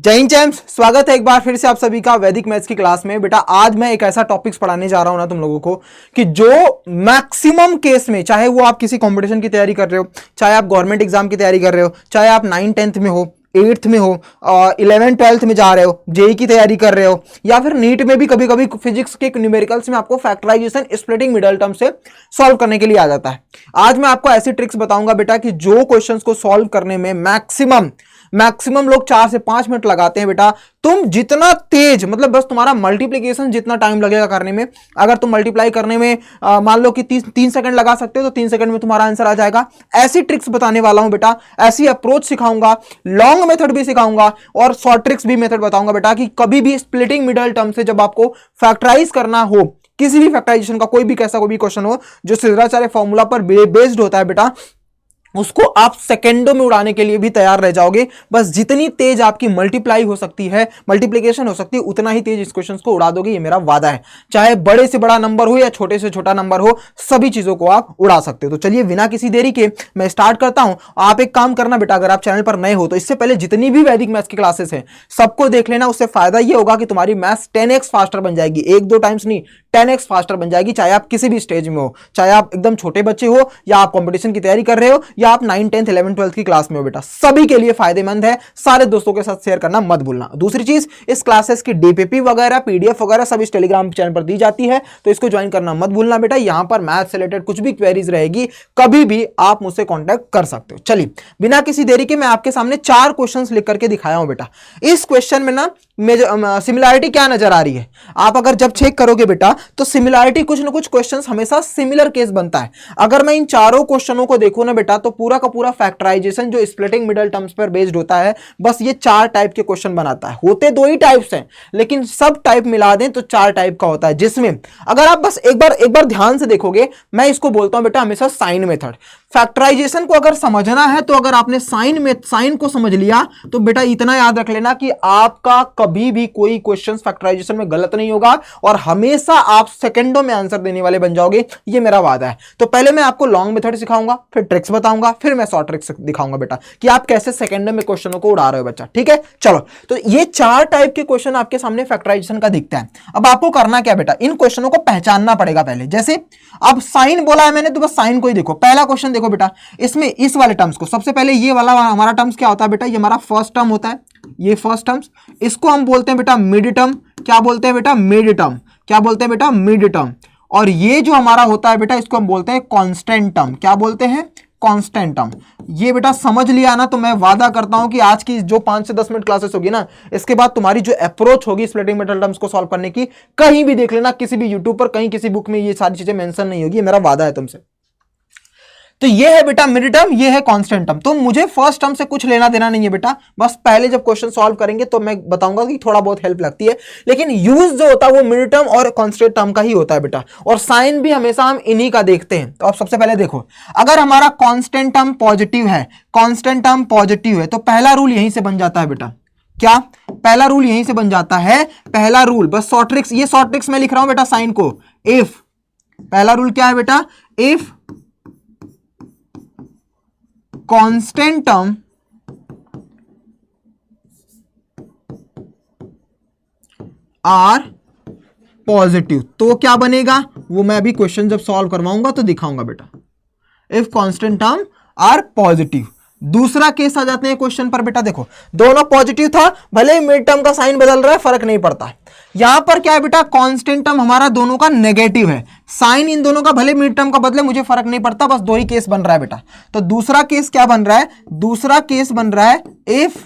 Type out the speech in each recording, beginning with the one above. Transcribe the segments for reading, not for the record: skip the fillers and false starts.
जय हिंद जैम्स, स्वागत है एक बार फिर से आप सभी का वैदिक मैथ्स की क्लास में। बेटा आज मैं एक ऐसा टॉपिक्स पढ़ाने जा रहा हूं ना तुम लोगों को कि जो मैक्सिमम केस में, चाहे वो आप किसी कंपटीशन की तैयारी कर रहे हो, चाहे आप गवर्नमेंट एग्जाम की तैयारी कर रहे हो, चाहे आप 9th-10th में हो, 8th में हो, 11th-12th में जा रहे हो, जेई की तैयारी कर रहे हो, या फिर नीट में भी कभी कभी फिजिक्स के न्यूमेरिकल्स में आपको फैक्टराइजेशन स्प्लिटिंग मिडल टर्म से सॉल्व करने के लिए आ जाता है। आज मैं आपको ऐसी ट्रिक्स बताऊंगा बेटा कि जो क्वेश्चंस को सॉल्व करने में मैक्सिमम लोग 4 से 5 मिनट लगाते हैं। बेटा तुम जितना तेज, मतलब बस तुम्हारा मल्टीप्लिकेशन जितना टाइम लगेगा करने में, अगर तुम मल्टीप्लाई करने में मान लो कि 3 सेकंड लगा सकते हो तो 3 सेकंड में तुम्हारा आंसर आ जाएगा। ऐसी ट्रिक्स बताने वाला हूं बेटा, ऐसी अप्रोच सिखाऊंगा, लॉन्ग मेथड भी सिखाऊंगा और शॉर्ट ट्रिक्स भी मेथड बताऊंगा बेटा कि कभी भी स्प्लिटिंग मिडल टर्म से जब आपको फैक्टराइज करना हो, किसी भी फैक्टराइजेशन का कोई भी कैसा कोई भी क्वेश्चन हो जो सिद्धाचार्य फॉर्मूला पर बेस्ड होता है बेटा, उसको आप सेकंडों में उड़ाने के लिए भी तैयार रह जाओगे। बस जितनी तेज आपकी मल्टीप्लाई हो सकती है, मल्टीप्लिकेशन हो सकती है, उतना ही तेज इस क्वेश्चन को उड़ा दोगे, ये मेरा वादा है। चाहे बड़े से बड़ा नंबर हो या छोटे से छोटा नंबर हो, सभी चीजों को आप उड़ा सकते हो। तो चलिए बिना किसी देरी के मैं स्टार्ट करता हूं। आप एक काम करना बेटा, अगर आप चैनल पर नए हो तो इससे पहले जितनी भी वैदिक मैथ्स की क्लासेस हैं सबको देख लेना। उससे फायदा ये होगा कि तुम्हारी मैथ्स 10x फास्टर बन जाएगी, 1-2 टाइम्स नहीं, 10x फास्टर बन जाएगी। चाहे आप किसी भी स्टेज में हो, चाहे आप एकदम छोटे बच्चे हो या आप कंपटीशन की तैयारी कर रहे हो या आप 9th, 10th, 11th, 12th की क्लास में हो, बेटा सभी के लिए फायदेमंद है। सारे दोस्तों के साथ शेयर करना मत भूलना। दूसरी चीज, इस क्लासेस की डीपीपी वगैरह, पीडीएफ वगैरह सब इस टेलीग्राम चैनल पर दी जाती है, तो इसको ज्वाइन करना मत भूलना बेटा। यहां पर मैथ से रिलेटेड कुछ भी क्वेरीज रहेगी, कभी भी आप मुझसे कॉन्टैक्ट कर सकते हो। चलिए बिना किसी देरी के मैं आपके सामने 4 क्वेश्चंस लिख करके दिखाया हूं बेटा। इस क्वेश्चन में ना सिमिलैरिटी क्या नजर आ रही है, आप अगर जब चेक करोगे बेटा तो सिमिलैरिटी कुछ ना कुछ क्वेश्चंस हमेशा सिमिलर केस बनता है। अगर मैं इन चारों क्वेश्चनों को देखूं ना बेटा तो पूरा का पूरा फैक्टराइजेशन जो स्प्लिटिंग मिडल टर्म्स पर बेस्ड होता है, बस ये 4 टाइप के क्वेश्चन बनाता है। होते 2 ही टाइप्स हैं, लेकिन सब टाइप मिला दें तो 4 टाइप का होता है, जिसमें अगर आप बस एक बार ध्यान से देखोगे, मैं इसको बोलता हूं बेटा हमेशा साइन मेथड। फैक्टराइजेशन को अगर समझना है तो अगर आपने साइन को समझ लिया तो बेटा इतना याद रख लेना कि आपका कभी भी कोई क्वेश्चन फैक्टराइजेशन में गलत नहीं होगा और हमेशा आप सेकंडों में आंसर देने वाले बन जाओगे, ये मेरा वादा है। तो पहले मैं आपको लॉन्ग मेथड सिखाऊंगा, फिर ट्रिक्स बताऊंगा, फिर मैं शॉर्ट ट्रिक्स दिखाऊंगा बेटा कि आप कैसे सेकंडों में क्वेश्चनों को उड़ा रहे हो बच्चा। ठीक है, चलो तो ये 4 टाइप के क्वेश्चन आपके सामने फैक्टराइजेशन का दिखता है। अब आपको करना क्या बेटा, इन क्वेश्चनों को पहचानना पड़ेगा पहले। जैसे अब साइन बोला है मैंने, तो बस साइन को ही देखो। पहला क्वेश्चन देखो बेटा, इसमें इस वाले टर्म्स को, सबसे पहले ये वाला हमारा टर्म्स क्या होता है बेटा, ये हमारा फर्स्ट टर्म होता है, ये फर्स्ट टर्म्स, इसको हम बोलते हैं बेटा मिड टर्म। क्या बोलते हैं बेटा, मिड टर्म। क्या बोलते हैं बेटा, मिड टर्म। और ये जो हमारा होता है बेटा, इसको हम बोलते हैं कांस्टेंट टर्म। क्या बोलते हैं, कांस्टेंट टर्म। ये बेटा समझ लिया ना, तो मैं वादा करता हूं कि आज की जो 5 से 10 मिनट क्लासेस होगी ना, इसके बाद तुम्हारी जो अप्रोच होगी स्प्लिटिंग मिडल टर्म्स को सॉल्व करने की, कहीं भी देख लेना, किसी भी यूट्यूब पर, कहीं किसी बुक में ये सारी चीजें मेंशन नहीं होगी, मेरा वादा है तुमसे। तो ये है बेटा मिड टर्म, ये है कांस्टेंट टर्म। तो मुझे फर्स्ट टर्म से कुछ लेना देना नहीं है बेटा, बस पहले जब क्वेश्चन सॉल्व करेंगे तो मैं बताऊंगा कि थोड़ा बहुत हेल्प लगती है, लेकिन यूज जो होता है वो मिड टर्म और कांस्टेंट टर्म का ही होता है बेटा। और साइन भी हमेशा हम इन्हीं का देखते हैं। तो आप सबसे पहले देखो, अगर हमारा कांस्टेंट टर्म पॉजिटिव है, कांस्टेंट टर्म पॉजिटिव है, तो पहला रूल यहीं से बन जाता है बेटा। क्या, पहला रूल यहीं से बन जाता है। पहला रूल, बस शॉर्ट ट्रिक्स, ये शॉर्ट ट्रिक्स मैं लिख रहा हूं बेटा साइन को। इफ, पहला रूल क्या है बेटा, if constant term are positive, तो क्या बनेगा वो मैं अभी क्वेश्चन जब सॉल्व करवाऊंगा तो दिखाऊंगा बेटा। If constant term are positive. दूसरा केस आ जाते हैं क्वेश्चन पर बेटा, देखो दोनों पॉजिटिव था, भले ही मिड टर्म का साइन बदल रहा है, फर्क नहीं पड़ता। यहां पर क्या है बेटा, कांस्टेंट टर्म हमारा दोनों का नेगेटिव है, साइन इन दोनों का भले मिड टर्म का बदले, मुझे फर्क नहीं पड़ता, बस 2 ही केस बन रहा है बेटा। तो दूसरा केस क्या बन रहा है, दूसरा केस बन रहा है if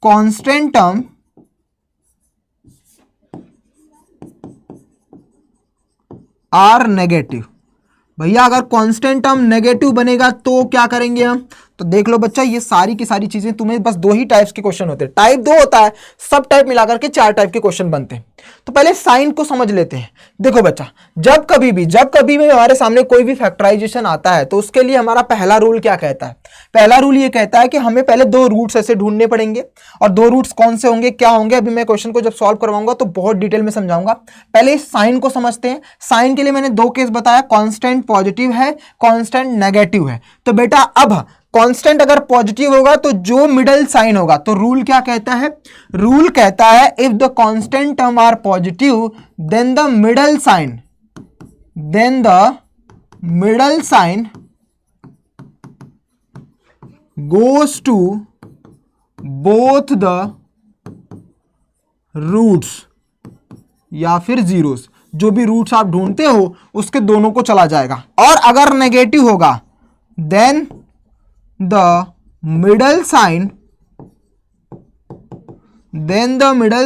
constant term are negative. भैया अगर कांस्टेंट टर्म नेगेटिव बनेगा तो क्या करेंगे हम, तो देख लो बच्चा, ये सारी की सारी चीजें तुम्हें बस 2 ही टाइप्स के क्वेश्चन होते हैं। टाइप 2 होता है, सब टाइप मिलाकर के 4 टाइप के क्वेश्चन बनते हैं। तो पहले साइन को समझ लेते हैं। देखो बच्चा, जब कभी भी हमारे सामने कोई भी फैक्टराइजेशन आता है तो उसके लिए हमारा पहला रूल क्या कहता है, पहला रूल ये कहता है कि हमें पहले 2 रूट्स ऐसे ढूंढने पड़ेंगे। और 2 रूट्स कौन से होंगे, क्या होंगे, अभी मैं क्वेश्चन को जब सॉल्व करवाऊंगा तो बहुत डिटेल में समझाऊंगा। पहले इस साइन को समझते हैं। साइन के लिए मैंने 2 केस बताया, कांस्टेंट पॉजिटिव है, कांस्टेंट नेगेटिव है। तो बेटा अब कांस्टेंट अगर पॉजिटिव होगा तो जो मिडल साइन होगा, तो रूल क्या कहता है, रूल कहता है if the constant term are positive then the middle sign goes to both the roots या फिर जीरोस, जो भी रूट्स आप ढूंढते हो उसके दोनों को चला जाएगा। और अगर नेगेटिव होगा then the middle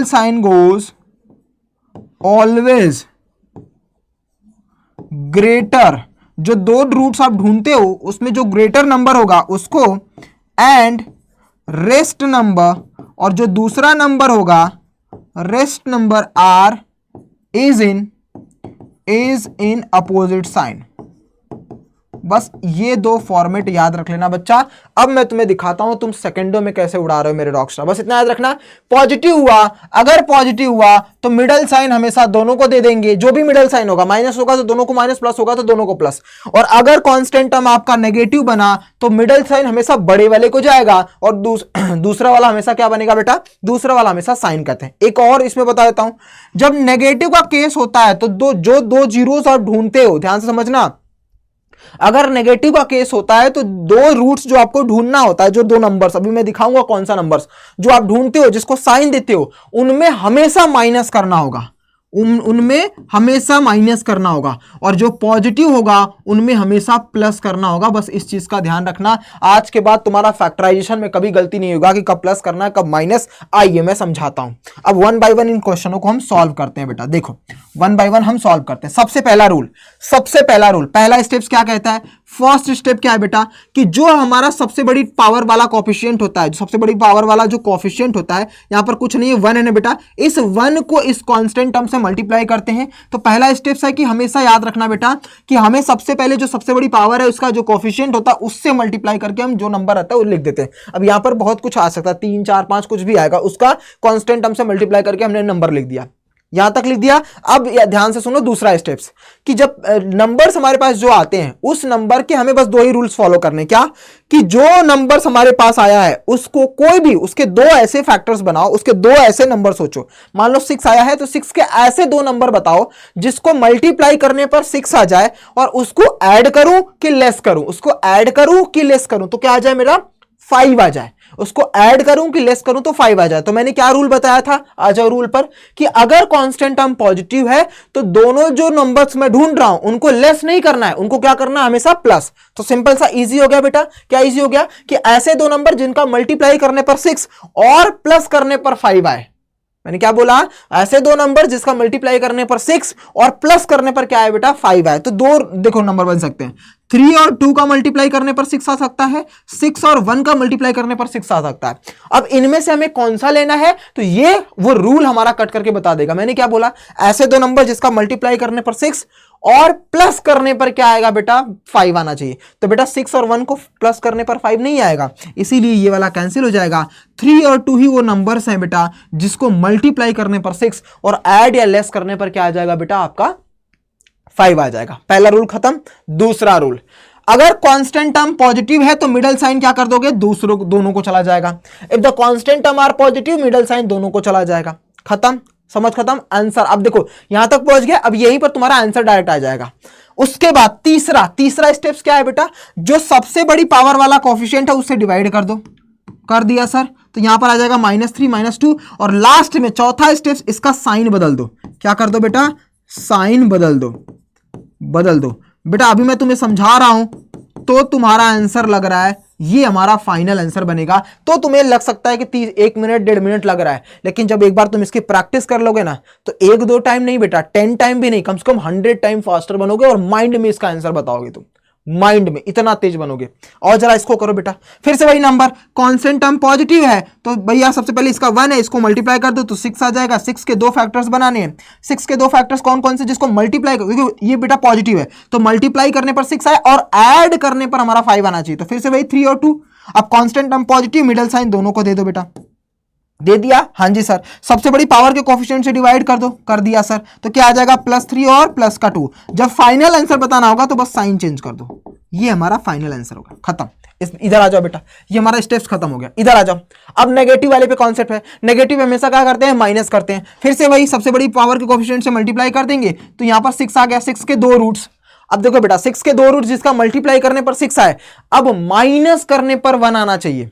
sign goes always greater, जो दो रूट्स आप ढूंढते हो उसमें जो ग्रेटर नंबर होगा उसको, एंड रेस्ट नंबर, और जो दूसरा नंबर होगा rest number are is in opposite sign. बस ये दो फॉर्मेट याद रख लेना बच्चा। अब मैं तुम्हें दिखाता हूं तुम सेकंडों में कैसे उड़ा रहे हो मेरे रॉकस्टार। बस इतना याद रखना, पॉजिटिव हुआ, अगर पॉजिटिव हुआ तो मिडल साइन हमेशा दोनों को दे देंगे, जो भी मिडल साइन होगा, माइनस होगा तो दोनों को माइनस, प्लस होगा तो दोनों को प्लस। और अगर कांस्टेंट टर्म आपका नेगेटिव बना तो मिडल साइन हमेशा बड़े वाले को जाएगा और दूसरा वाला हमेशा क्या बनेगा बेटा, दूसरा वाला हमेशा साइन कहते हैं। एक और इसमें बता देता हूं, जब नेगेटिव का केस होता है तो दो जीरोस आप ढूंढते हो, ध्यान से समझना, अगर नेगेटिव का केस होता है तो दो रूट्स जो आपको ढूंढना होता है, जो दो नंबर्स, अभी मैं दिखाऊंगा कौन सा नंबर्स जो आप ढूंढते हो जिसको साइन देते हो, उनमें हमेशा माइनस करना होगा, उनमें हमेशा माइनस करना होगा, और जो पॉजिटिव होगा उनमें हमेशा प्लस करना होगा। बस इस चीज का ध्यान रखना, आज के बाद तुम्हारा फैक्टराइजेशन में कभी गलती नहीं होगा कि कब प्लस करना है कब माइनस। आइए मैं समझाता हूं। अब वन बाय वन इन क्वेश्चनों को हम सॉल्व करते हैं बेटा। देखो वन बाय वन हम सॉल्व करते हैं। सबसे पहला रूल, पहला स्टेप्स क्या कहता है, फर्स्ट स्टेप क्या है बेटा, कि जो हमारा सबसे बड़ी पावर वाला कोफिशिएंट होता है, जो सबसे बड़ी पावर वाला जो कोफिशिएंट होता है, यहां पर कुछ नहीं है, वन है ना बेटा, इस वन को इस कांस्टेंट टर्म से मल्टीप्लाई करते हैं। तो पहला स्टेप है कि हमेशा याद रखना बेटा कि हमें सबसे पहले जो सबसे बड़ी पावर है उसका जो कोफिशिएंट होता है उससे मल्टीप्लाई करके हम जो नंबर आता है वो लिख देते हैं। अब यहां पर बहुत कुछ आ सकता है, 3 4 5 कुछ भी आएगा, उसका कांस्टेंट टर्म से मल्टीप्लाई करके हमने नंबर लिख दिया, यहां तक लिख दिया। अब ध्यान से सुनो दूसरा स्टेप्स, कि जब नंबर्स हमारे पास जो आते हैं उस नंबर के हमें बस दो ही रूल्स फॉलो करने, क्या, कि जो नंबर्स हमारे पास आया है उसको कोई भी उसके दो ऐसे फैक्टर्स बनाओ, उसके दो ऐसे नंबर सोचो। मान लो 6 आया है तो 6 के ऐसे दो नंबर बताओ जिसको मल्टीप्लाई करने पर 6 आ जाए, और उसको ऐड करूं कि लेस करूं, उसको ऐड करूं कि लेस करूं तो क्या आ जाए मेरा, 5 आ जाए। उसको ऐड करूं कि लेस करूं तो 5 आ जाए। तो मैंने क्या रूल बताया था, आ जाओ रूल पर, कि अगर कांस्टेंट टर्म पॉजिटिव है तो दोनों जो नंबर्स मैं ढूंढ रहा हूं उनको लेस नहीं करना है, उनको क्या करना है, हमेशा प्लस। तो सिंपल सा इजी हो गया बेटा। क्या इजी हो गया, कि ऐसे दो नंबर जिनका मल्टीप्लाई करने पर 6 और प्लस करने पर 5 आए। मैंने क्या बोला, ऐसे दो नंबर जिसका मल्टीप्लाई करने पर 6 और प्लस करने पर क्या है बेटा, 5 आए। तो दो देखो नंबर बन सकते हैं, 3 और 2 का मल्टीप्लाई करने पर 6 आ सकता है, 6 और 1 का मल्टीप्लाई करने पर 6 आ सकता है। अब इनमें से हमें कौन सा लेना है, तो ये वो रूल हमारा कट करके बता देगा। मैंने क्या बोला, ऐसे दो नंबर जिसका मल्टीप्लाई करने पर 6 और प्लस करने पर क्या आएगा बेटा, 5 आना चाहिए। तो बेटा 6 और 1 को प्लस करने पर 5 नहीं आएगा, इसीलिए ये वाला कैंसिल हो जाएगा। 3 और 2 ही वो नंबर्स हैं बेटा जिसको मल्टीप्लाई करने पर 6 और ऐड या लेस करने पर क्या आ जाएगा बेटा, आपका 5 आ जाएगा। पहला रूल खत्म। दूसरा रूल, अगर कांस्टेंट टर्म पॉजिटिव है तो मिडल साइन क्या कर दोगे, दोनों को चला जाएगा। If the constant term are positive, middle sign दोनों को चला जाएगा। खत्म, समझ खत्म, आंसर। अब देखो यहां तक पहुंच गया, अब यहीं पर तुम्हारा आंसर डायरेक्ट आ जाएगा। उसके बाद तीसरा स्टेप्स क्या है बेटा, जो सबसे बड़ी पावर वाला कोफिशिएंट है उससे डिवाइड कर दो। कर दिया सर, तो यहां पर आ जाएगा -3 -2, और लास्ट में चौथा स्टेप्स, इसका साइन बदल दो। क्या कर दो बेटा, साइन बदल दो बेटा। अभी मैं तुम्हें समझा रहा हूं तो तुम्हारा आंसर लग रहा है ये हमारा फाइनल आंसर बनेगा। तो तुम्हें लग सकता है कि 1 मिनट 1.5 मिनट लग रहा है, लेकिन जब एक बार तुम इसकी प्रैक्टिस कर लोगे ना तो 1-2 टाइम नहीं बेटा, 10 टाइम भी नहीं, कम से कम 100 टाइम फास्टर बनोगे और माइंड में इसका आंसर बताओगे तुम, माइंड में इतना तेज बनोगे। और जरा इसको करो बेटा, फिर से वही नंबर, कांस्टेंट टर्म पॉजिटिव है तो भैया सबसे पहले इसका 1 है, इसको मल्टीप्लाई कर दो तो 6 आ जाएगा। 6 के 2 फैक्टर्स बनाने हैं। 6 के 2 फैक्टर्स कौन कौन से, जिसको मल्टीप्लाई, क्योंकि ये बेटा पॉजिटिव है तो मल्टीप्लाई करने पर 6 आए और ऐड करने पर हमारा 5 आना चाहिए। तो फिर से वही 3 और 2। अब constant term positive, middle sign दोनों को दे दो बेटा। दे दिया, हाँ जी सर। सबसे बड़ी पावर के कोफिशिएंट से डिवाइड कर दो, कर दिया सर। तो क्या आ जाएगा +3 और प्लस का 2। जब फाइनल आंसर बताना होगा तो बस साइन चेंज कर दो, ये हमारा फाइनल आंसर होगा, खत्म। इधर आ जाओ बेटा, ये हमारा स्टेप्स खत्म हो गया। इधर आ जाओ, अब नेगेटिव वाले पे कॉन्सेप्ट है। नेगेटिव हमेशा क्या करते हैं, माइनस करते हैं। फिर से वही सबसे बड़ी पावर के कोफिशिएंट से मल्टीप्लाई कर देंगे तो यहां पर 6 आ गया, 6 के 2 रूट्स। अब देखो बेटा 6 के 2 रूट्स जिसका मल्टीप्लाई करने पर 6 आए, अब माइनस करने पर 1 आना चाहिए।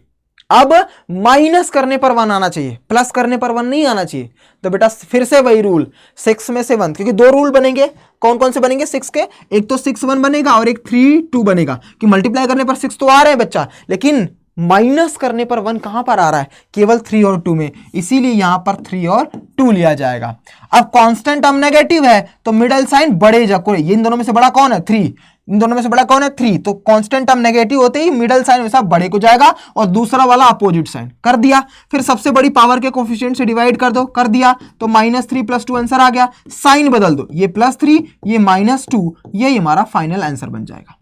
अब माइनस करने पर 1 आना चाहिए, प्लस करने पर 1 नहीं आना चाहिए। तो बेटा फिर से वही रूल, 6 में से 1, क्योंकि 2 रूल बनेंगे। कौन कौन से बनेंगे 6 के, एक तो 6 1 बनेगा और एक 3 2 बनेगा। कि मल्टीप्लाई करने पर 6 तो आ रहे हैं बच्चा, लेकिन माइनस करने पर 1 कहां पर आ रहा है, केवल 3 और 2 में, इसीलिए यहां पर 3 और 2 लिया जाएगा। अब कांस्टेंट टर्म नेगेटिव है तो मिडल साइन बड़े जगह, ये इन दोनों में से बड़ा कौन है, 3, इन दोनों में से बड़ा कौन है, 3। तो कांस्टेंट टर्म नेगेटिव होते ही मिडल साइन हमेशा बड़े को जाएगा और दूसरा वाला अपोजिट साइन, कर दिया। फिर सबसे बड़ी पावर के कोफिशिएंट से डिवाइड कर दो, कर दिया। तो -3 + 2 आंसर आ गया। साइन बदल दो, ये +3 ये -2, ये हमारा फाइनल आंसर बन जाएगा।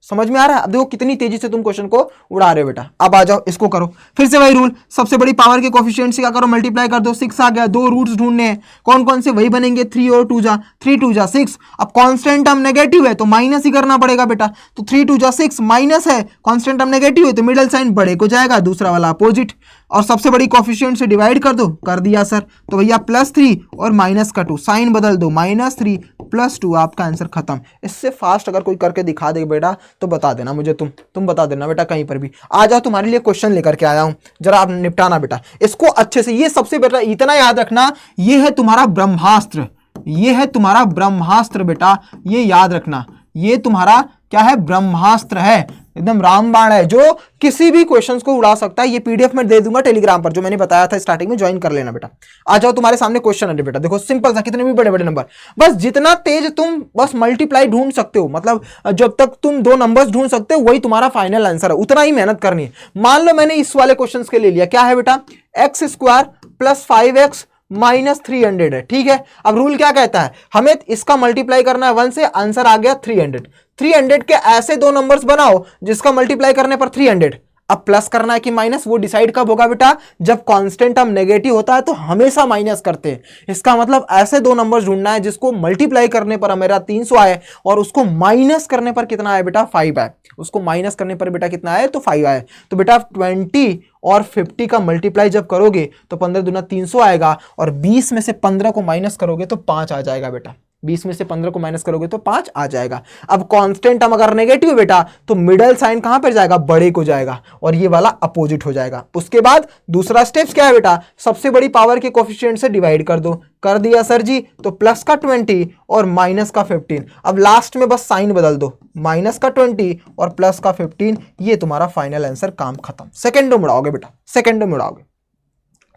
समझ में आ रहा है? अब देखो कितनी तेजी से तुम क्वेश्चन को उड़ा रहे हो बेटा। अब आ जाओ इसको करो, फिर से वही रूल, सबसे बड़ी पावर के कोफिशिएंट से क्या करो, मल्टीप्लाई कर दो। 6 आ गया, 2 रूट्स ढूंढने हैं, कौन कौन से, वही बनेंगे 3 और 2 जा, 3 2 जा 6। अब कांस्टेंट टर्म नेगेटिव है तो माइनस ही करना पड़ेगा बेटा। तो 3 2 जा 6 माइनस है, कांस्टेंट टर्म नेगेटिव है तो मिडल साइन बड़े को जाएगा, दूसरा वाला अपोजिट। और सबसे बड़ी कोफिशिएंट से डिवाइड कर दो, कर दिया सर। तो भैया +3 और -2, साइन बदल दो, -3 + 2, आपका आंसर खत्म। इससे फास्ट अगर कोई करके दिखा दे बेटा तो बता देना मुझे, तुम बता देना बेटा कहीं पर भी। आ जाओ, तुम्हारे लिए क्वेश्चन लेकर के आया हूं, जरा आप निपटाना बेटा इसको अच्छे से। ये सबसे बेटा इतना याद रखना, ये है तुम्हारा ब्रह्मास्त्र, ये है तुम्हारा ब्रह्मास्त्र बेटा, ये याद रखना। ये तुम्हारा क्या है, ब्रह्मास्त्र है, एकदम रामबाण है, जो किसी भी क्वेश्चंस को उड़ा सकता है। ये पीडीएफ में दे दूंगा टेलीग्राम पर, जो मैंने बताया था स्टार्टिंग में, ज्वाइन कर लेना बेटा। आ जाओ, तुम्हारे सामने क्वेश्चन है बेटा, देखो सिंपल सा, कितने भी बड़े बड़े नंबर, बस जितना तेज तुम बस मल्टीप्लाई ढूंढ सकते हो, मतलब जब तक तुम 2 नंबर्स ढूंढ सकते हो वही तुम्हारा फाइनल आंसर है, उतना ही मेहनत करनी है। मान लो मैंने इस वाले क्वेश्चन के लिए लिया, क्या है बेटा, x² + 5x - 300 है, ठीक है। अब रूल क्या कहता है, हमें इसका मल्टीप्लाई करना है 1 से, आंसर आ गया 300। 300 के ऐसे 2 नंबर्स बनाओ जिसका मल्टीप्लाई करने पर 300। अब प्लस करना है कि माइनस, वो डिसाइड कब होगा बेटा, जब कांस्टेंट टर्म नेगेटिव होता है तो हमेशा माइनस करते हैं। इसका मतलब ऐसे 2 नंबर्स ढूंढना है जिसको मल्टीप्लाई करने पर मेरा 300 आए और उसको माइनस करने पर कितना आए बेटा, 5 आए। उसको माइनस करने पर बेटा कितना आए, तो 5 आए। तो बेटा 20 और 50 का मल्टीप्लाई जब करोगे तो 15 दूना 300 आएगा, और 20 में से 15 को माइनस करोगे तो 5 आ जाएगा बेटा। 20 में से 15 को माइनस करोगे तो 5 आ जाएगा। अब कांस्टेंट टर्म अगर नेगेटिव है बेटा तो मिडल साइन कहां पर जाएगा, बड़े को जाएगा, और ये वाला अपोजिट हो जाएगा। उसके बाद दूसरा स्टेप्स क्या है बेटा, सबसे बड़ी पावर के कोफिशिएंट से डिवाइड कर दो, कर दिया सर जी। तो प्लस का 20 और माइनस का 15। अब लास्ट में बस साइन बदल दो, माइनस का 20 और प्लस का 15, ये तुम्हारा फाइनल आंसर, काम खत्म। सेकंडों में उड़ाओगे बेटा, सेकंडों में उड़ाओगे।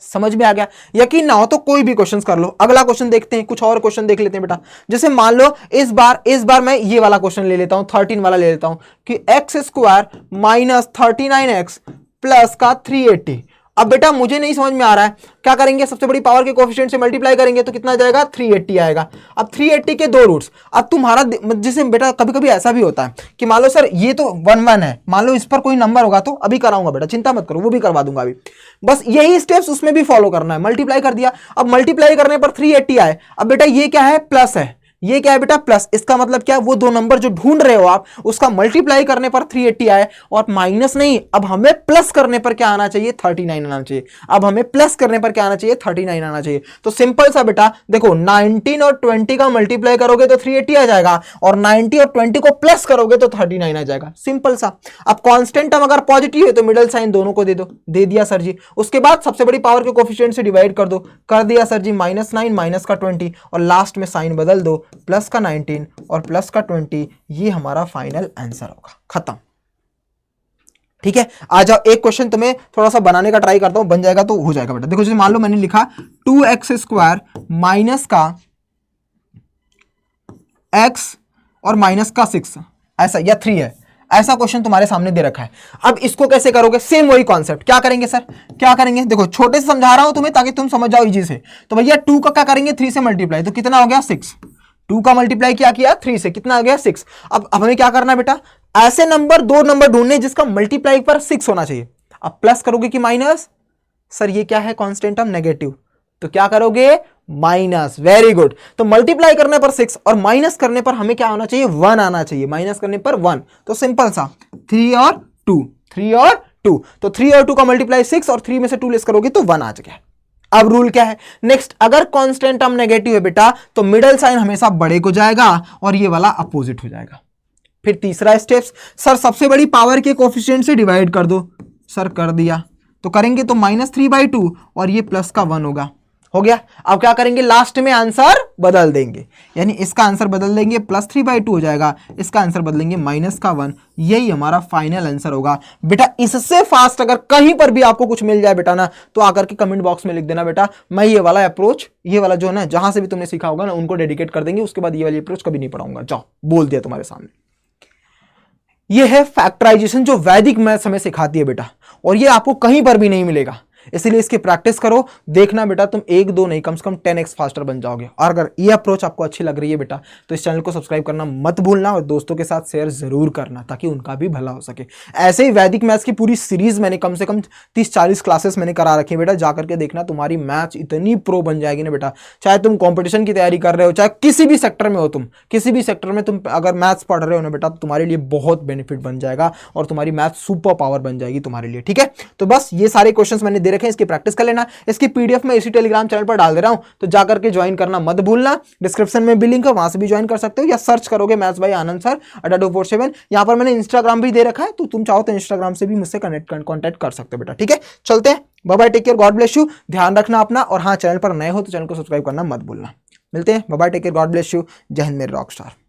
समझ में आ गया? यकीन ना हो तो कोई भी क्वेश्चन कर लो। अगला क्वेश्चन देखते हैं, कुछ और क्वेश्चन देख लेते हैं बेटा। जैसे मान लो इस बार मैं ये वाला क्वेश्चन ले लेता हूं, 13 वाला ले लेता हूं कि x² - 39x प्लस का 380। अब बेटा मुझे नहीं समझ में आ रहा है, क्या करेंगे, सबसे बड़ी पावर के कोफिशिएंट से मल्टीप्लाई करेंगे तो कितना जाएगा, 380 आएगा। अब 380 के 2 रूट्स, अब तुम्हारा जैसे बेटा कभी कभी ऐसा भी होता है कि मान लो सर ये तो 1 1 है, मान लो इस पर कोई नंबर होगा तो अभी कराऊंगा बेटा, चिंता मत करो, वो भी करवा दूंगा अभी। बस यही स्टेप्स उसमें भी फॉलो करना है। मल्टीप्लाई कर दिया, अब मल्टीप्लाई करने पर 380 आए। अब बेटा ये क्या है, प्लस है, ये क्या है बेटा, प्लस। इसका मतलब क्या, वो 2 नंबर जो ढूंढ रहे हो आप उसका मल्टीप्लाई करने पर 380 आए, और माइनस नहीं, अब हमें प्लस करने पर क्या आना चाहिए, 39 आना चाहिए। अब हमें प्लस करने पर क्या आना चाहिए, 39 आना चाहिए। तो सिंपल सा बेटा देखो, 19 और 20 का मल्टीप्लाई करोगे तो 380 आ जाएगा, और 90 और 20 को प्लस करोगे तो 39 आ जाएगा, सिंपल सा। अब कांस्टेंट टर्म अगर पॉजिटिव है तो मिडिल साइन दोनों को दे दो, दे दिया सर जी। उसके बाद सबसे बड़ी पावर के कोफिशिएंट से डिवाइड कर दो, कर दिया सर जी। -9 माइनस का 20, और लास्ट में साइन बदल दो, प्लस का 19 और प्लस का 20, ये हमारा फाइनल आंसर होगा, खत्म। ठीक है, आ जाओ एक क्वेश्चन तुम्हें थोड़ा सा बनाने का ट्राई करता हूं, बन जाएगा तो हो जाएगा बेटा। देखो जैसे मान लो मैंने लिखा 2x² माइनस का x और माइनस का 6, ऐसा, या 3 है, ऐसा क्वेश्चन तुम्हारे सामने दे रखा है। अब इसको कैसे करोगे, सेम वही कॉन्सेप्ट। क्या करेंगे सर, क्या करेंगे, देखो छोटे से समझा रहा हूं तुम्हें ताकि तुम समझ जाओ इजी से। तो भैया 2 का क्या करेंगे, 3 से मल्टीप्लाई, तो कितना हो गया, 6। 2 का मल्टीप्लाई क्या किया, 3 से, कितना आ गया, 6। अब हमें क्या करना है बेटा, ऐसे नंबर 2 नंबर ढूंढने जिसका मल्टीप्लाई पर 6 होना चाहिए। अब प्लस करोगे कि माइनस, सर ये क्या है कांस्टेंट टर्म नेगेटिव, तो क्या करोगे माइनस, वेरी गुड। तो मल्टीप्लाई करने पर 6 और माइनस करने पर हमें क्या होना चाहिए 1 आना चाहिए, माइनस करने पर 1, तो सिंपल सा 3 और 2, 3 और 2, तो 3 और 2 का मल्टीप्लाई 6 और 3 में से 2 लेस करोगे तो 1 आ जाएगा। अब रूल क्या है नेक्स्ट, अगर कांस्टेंट टर्म नेगेटिव है बेटा तो मिडिल साइन हमेशा बड़े को जाएगा और ये वाला अपोजिट हो जाएगा। फिर तीसरा स्टेप्स, सर सबसे बड़ी पावर के कोफिशिएंट से डिवाइड कर दो, सर कर दिया, तो करेंगे तो -3/2 और ये प्लस का 1 होगा, हो गया। अब क्या करेंगे लास्ट में आंसर बदल देंगे, यानी इसका आंसर बदल देंगे +3/2 हो जाएगा, इसका आंसर बदलेंगे -1, यही हमारा फाइनल आंसर होगा। बेटा इससे फास्ट अगर कहीं पर भी आपको कुछ मिल जाए बेटा ना, तो आकर के कमेंट बॉक्स में लिख देना बेटा, मैं ये वाला अप्रोच, ये वाला जो है ना जहां से भी तुमने सीखा होगा ना उनको डेडिकेट कर देंगे, उसके बाद ये वाली अप्रोच कभी नहीं पढ़ाऊंगा, जाओ बोल दिया तुम्हारे सामने। ये है फैक्टराइजेशन जो वैदिक मैथ्स हमें सिखाती है बेटा, और ये आपको कहीं पर भी नहीं मिलेगा, इसलिए इसकी प्रैक्टिस करो, देखना बेटा तुम 1-2 नहीं कम से कम 10x फास्टर बन जाओगे। और अगर ये अप्रोच आपको अच्छी लग रही है बेटा तो इस चैनल को सब्सक्राइब करना मत भूलना और दोस्तों के साथ शेयर जरूर करना ताकि उनका भी भला हो सके। ऐसे ही वैदिक मैथ्स की पूरी सीरीज मैंने कम से कम 30-40 क्लासेस मैंने करा रखी है बेटा, जाकर के देखना, तुम्हारी मैथ्स इतनी प्रो बन जाएगी ना बेटा, चाहे तुम कॉम्पिटिशन की तैयारी कर रहे हो, चाहे किसी भी सेक्टर में हो, तुम किसी भी सेक्टर में तुम अगर मैथ्स पढ़ रहे हो ना बेटा तो तुम्हारे लिए बहुत बेनिफिट बन जाएगा और तुम्हारी मैथ्स सुपर पावर बन जाएगी तुम्हारे लिए, ठीक है। तो बस ये सारे क्वेश्चंस मैंने दे रखे हैं, इसकी प्रैक्टिस कर लेना। इसकी पीडीएफ में इसी टेलीग्राम चैनल पर डाल दे रहा हूं, तो जाकर के ज्वाइन करना मत भूलना, डिस्क्रिप्शन में भी लिंक है, वहां से भी ज्वाइन कर सकते हो, या सर्च करोगे मैथ्स बाय आनंद सर @247। यहां पर मैंने इंस्टाग्राम भी दे रखा है, तो तुम चाहो तो इंस्टाग्राम से भी मुझसे कांटेक्ट कर सकते हो बेटा, ठीक है। चलते हैं, bye bye, take care, God bless you, ध्यान रखना अपना, और हाँ चैनल पर नए हो तो चैनल को सब्सक्राइब करना मत भूलना। मिलते हैं, bye bye, take care, God bless you, जय हिंद मेरे रॉक स्टार।